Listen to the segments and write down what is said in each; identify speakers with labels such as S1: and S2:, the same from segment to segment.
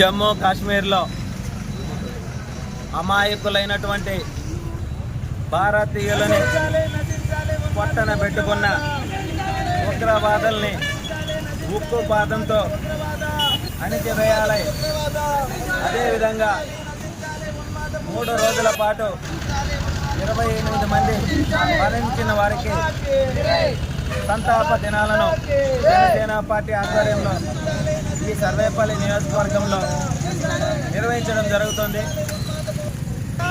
S1: జమ్మూ కాశ్మీర్లో అమాయకులైనటువంటి భారతీయులని పొట్టన పెట్టుకున్న ఉగ్రవాదుల్ని ఉక్కు పాదంతో అణిచివేయాలి. అదేవిధంగా 3 రోజుల పాటు 28 మంది మరణించిన వారికి సంతాప దినాలను జనసేన పార్టీ ఆధ్వర్యంలో ఈ సర్వేపల్లి నియోజకవర్గంలో నిర్వహించడం జరుగుతుంది.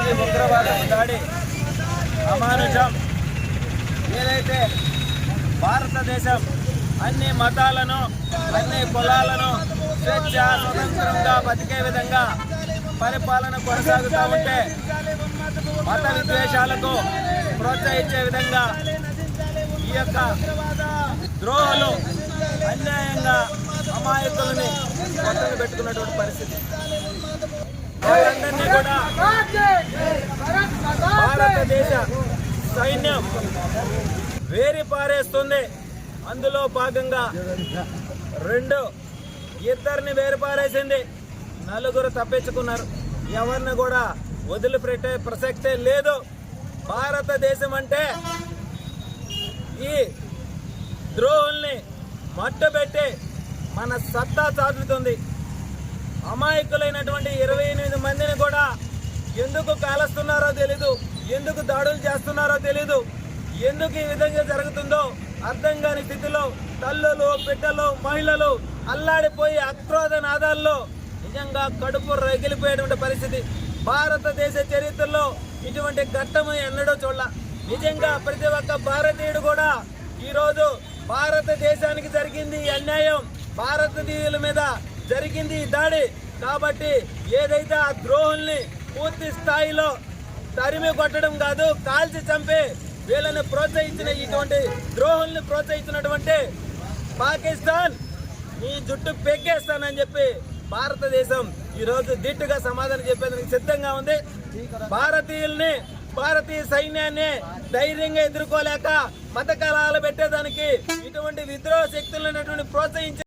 S1: ఈ ఉగ్రవాద దాడి అమానుషం. ఏదైతే భారతదేశం అన్ని మతాలను అన్ని కులాలను స్వేచ్ఛ స్వతంత్రంగా బతికే విధంగా పరిపాలన కొనసాగుతూ ఉంటే మత విద్వేషాలకు ప్రోత్సహించే విధంగా ఈ యొక్క ద్రోహులు అన్యాయంగా అమాయకులని పట్టలు పెట్టుకున్నటువంటి పరిస్థితి. వాళ్ళందరినీ కూడా భారతదేశ సైన్యం వేరి పారేస్తుంది. అందులో భాగంగా ఇద్దరిని వేరుపారేసింది. 4 తప్పించుకున్నారు. ఎవరిని కూడా వదిలిపెట్టే ప్రసక్తే లేదు. భారతదేశం అంటే ఈ ద్రోహుల్ని మట్టుబెట్టి మన సత్తా చాటుతుంది. అమాయకులైనటువంటి 28 మందిని కూడా ఎందుకు కాలుస్తున్నారో తెలీదు, ఎందుకు దాడులు చేస్తున్నారో తెలీదు, ఎందుకు ఈ విధంగా జరుగుతుందో అర్థం కాని స్థితిలో తల్లులు, బిడ్డలు, మహిళలు అల్లాడిపోయి ఆక్రోధ నాదాల్లో నిజంగా కడుపు రగిలిపోయేటువంటి పరిస్థితి. భారతదేశ చరిత్రలో ఇటువంటి ఘట్టము ఎన్నడూ చూడాల. నిజంగా ప్రతి ఒక్క భారతీయుడు కూడా ఈరోజు భారతదేశానికి జరిగింది ఈ అన్యాయం, భారతీయుల మీద జరిగింది ఈ దాడి కాబట్టి ఏదైతే ఆ ద్రోహుల్ని పూర్తి స్థాయిలో తరిమి కొట్టడం కాదు, కాల్చి చంపే వీళ్ళని ప్రోత్సహించిన ఇటువంటి ద్రోహుల్ని ప్రోత్సహించినటువంటి పాకిస్తాన్ ఈ జుట్టు పెగ్గేస్తానని చెప్పి భారతదేశం ఈరోజు దిట్టుగా సమాధానం చెప్పేందుకు సిద్ధంగా ఉంది. భారతీయ సైన్యాన్ని ధైర్యంగా ఎదుర్కోలేక మత కళాలు పెట్టేదానికి ఇటువంటి విద్రోహ శక్తులను ప్రోత్సహించి